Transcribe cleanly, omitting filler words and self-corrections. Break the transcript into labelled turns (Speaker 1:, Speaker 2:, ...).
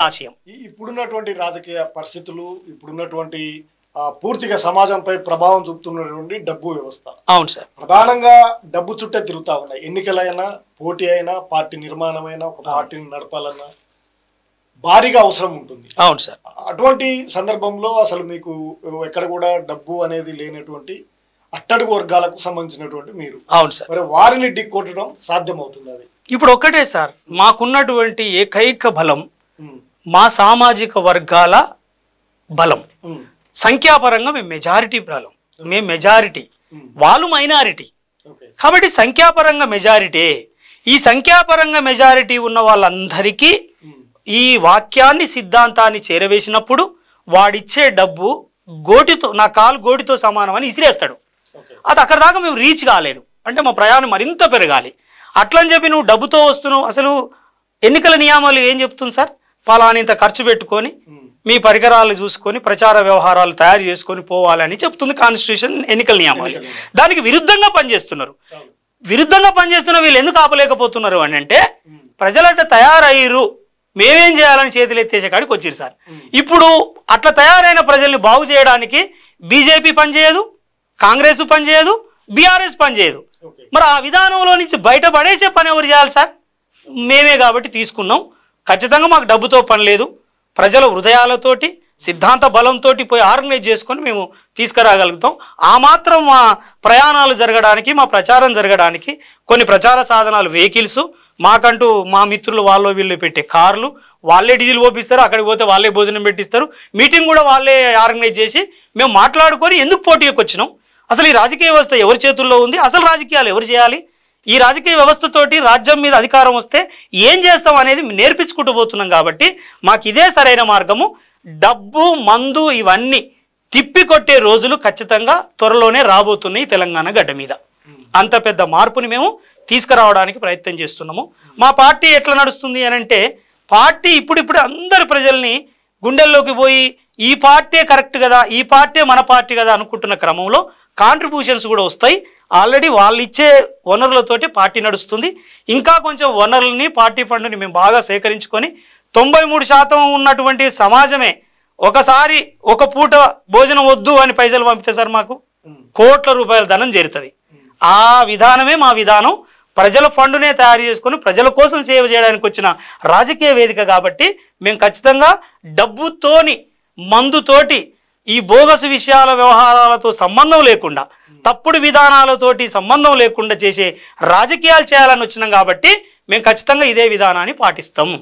Speaker 1: ఆశయం.
Speaker 2: ఇప్పుడున్నటువంటి రాజకీయ పరిస్థితులు ఇప్పుడున్నటువంటి పూర్తిగా సమాజంపై ప్రభావం చూపుతున్నటువంటి డబ్బు వ్యవస్థ.
Speaker 1: అవును సార్.
Speaker 2: ప్రధానంగా డబ్బు చుట్టే తిరుగుతా ఉన్నాయి. ఎన్నికలైనా, పోటీ అయినా, పార్టీ నిర్మాణమైనా, ఒక పార్టీని నడపాలన్నా భారీగా అవసరం ఉంటుంది.
Speaker 1: అవును సార్.
Speaker 2: అటువంటి సందర్భంలో అసలు మీకు ఎక్కడ కూడా డబ్బు అనేది లేనటువంటి అట్టడుగు వర్గాలకు సంబంధించినటువంటి మీరు,
Speaker 1: అవును సార్,
Speaker 2: మరి వారిని ఢీకొట్టడం సాధ్యమవుతుంది? అది
Speaker 1: ఇప్పుడు ఒక్కటే సార్, మాకున్నటువంటి ఏకైక బలం మా సామాజిక వర్గాల బలం. సంఖ్యాపరంగా మేము మెజారిటీ బలం, మేము మెజారిటీ, వాళ్ళు మైనారిటీ. కాబట్టి సంఖ్యాపరంగా మెజారిటీ. ఈ సంఖ్యాపరంగా మెజారిటీ ఉన్న వాళ్ళందరికీ ఈ వాక్యాన్ని, సిద్ధాంతాన్ని చేరవేసినప్పుడు వాడిచ్చే డబ్బు గోటితో, నా కాలు గోటితో సమానమని ఇసిరేస్తాడు. అది అక్కడ దాకా మేము రీచ్ కాలేదు, అంటే మా ప్రయాణం మరింత పెరగాలి. అట్లని చెప్పి నువ్వు డబ్బుతో వస్తున్నావు. అసలు ఎన్నికల నియమాలు ఏం చెప్తుంది సార్? ఫలానింత ఖర్చు పెట్టుకొని మీ పరికరాలు చూసుకొని ప్రచార వ్యవహారాలు తయారు చేసుకొని పోవాలని చెప్తుంది కాన్స్టిట్యూషన్, ఎన్నికల నియమాలు. దానికి విరుద్ధంగా పనిచేస్తున్నారు. విరుద్ధంగా పనిచేస్తున్న వీళ్ళు ఎందుకు ఆపలేకపోతున్నారు అని అంటే, ప్రజలట తయారయ్యారు, మేమేం చేయాలని చేతులు ఎత్తేసే కాడికి వచ్చారు సార్. ఇప్పుడు అట్లా తయారైన ప్రజల్ని బాగు చేయడానికి బీజేపీ పనిచేయదు, కాంగ్రెస్ పనిచేయదు, బీఆర్ఎస్ పనిచేయదు. మరి ఆ విధానంలో నుంచి బయటపడేసే పని ఎవరు చేయాలి సార్? మేమే కాబట్టి తీసుకున్నాం. ఖచ్చితంగా మాకు డబ్బుతో పని లేదు, ప్రజల హృదయాలతోటి, సిద్ధాంత బలంతో పోయి ఆర్గనైజ్ చేసుకొని మేము తీసుకురాగలుగుతాం. ఆ మాత్రం మా ప్రయాణాలు జరగడానికి, మా ప్రచారం జరగడానికి కొన్ని ప్రచార సాధనాలు, వెహికల్స్, మాకంటూ మా మిత్రులు వాళ్ళు వీళ్ళు పెట్టే కార్లు, వాళ్ళే డీజిల్ పోపిస్తారు, అక్కడికి పోతే వాళ్ళే భోజనం పెట్టిస్తారు, మీటింగ్ కూడా వాళ్ళే ఆర్గనైజ్ చేసి మేము మాట్లాడుకొని ఎందుకు పోటీకి వచ్చినాం, అసలు ఈ రాజకీయ వ్యవస్థ ఎవరి చేతుల్లో ఉంది, అసలు రాజకీయాలు ఎవరు చేయాలి, ఈ రాజకీయ వ్యవస్థతోటి రాజ్యం మీద అధికారం వస్తే ఏం చేస్తాం అనేది నేర్పించుకుంటూ పోతున్నాం. కాబట్టి మాకు ఇదే సరైన మార్గము. డబ్బు, మందు ఇవన్నీ తిప్పికొట్టే రోజులు ఖచ్చితంగా త్వరలోనే రాబోతున్నాయి తెలంగాణ గడ్డ మీద. అంత పెద్ద మార్పుని మేము తీసుకురావడానికి ప్రయత్నం చేస్తున్నాము. మా పార్టీ ఎట్లా నడుస్తుంది అని అంటే, పార్టీ ఇప్పుడిప్పుడు అందరి ప్రజల్ని గుండెల్లోకి పోయి ఈ పార్టీ కరెక్ట్ కదా, ఈ పార్టీ మన పార్టీ కదా అనుకుంటున్న క్రమంలో కాంట్రిబ్యూషన్స్ కూడా వస్తాయి. ఆల్రెడీ వాళ్ళు ఇచ్చే వనరులతోటి పార్టీ నడుస్తుంది. ఇంకా కొంచెం వనరులని, పార్టీ ఫండ్ని మేము బాగా సేకరించుకొని 93% ఉన్నటువంటి సమాజమే ఒకసారి ఒక పూట భోజనం వద్దు అని పైసలు పంపితే సార్ మాకు కోట్ల రూపాయల ధనం చేరుతుంది. ఆ విధానమే మా విధానం. ప్రజల ఫండునే తయారు చేసుకొని ప్రజల కోసం సేవ చేయడానికి వచ్చిన రాజకీయ వేదిక కాబట్టి మేము ఖచ్చితంగా డబ్బుతోని, మందుతోటి, ఈ బోగసు విషయాల వ్యవహారాలతో సంబంధం లేకుండా, తప్పుడు విధానాలతోటి సంబంధం లేకుండా చేసే రాజకీయాలు చేయాలని వచ్చినాం. కాబట్టి మేము ఖచ్చితంగా ఇదే విధానాన్ని పాటిస్తాము.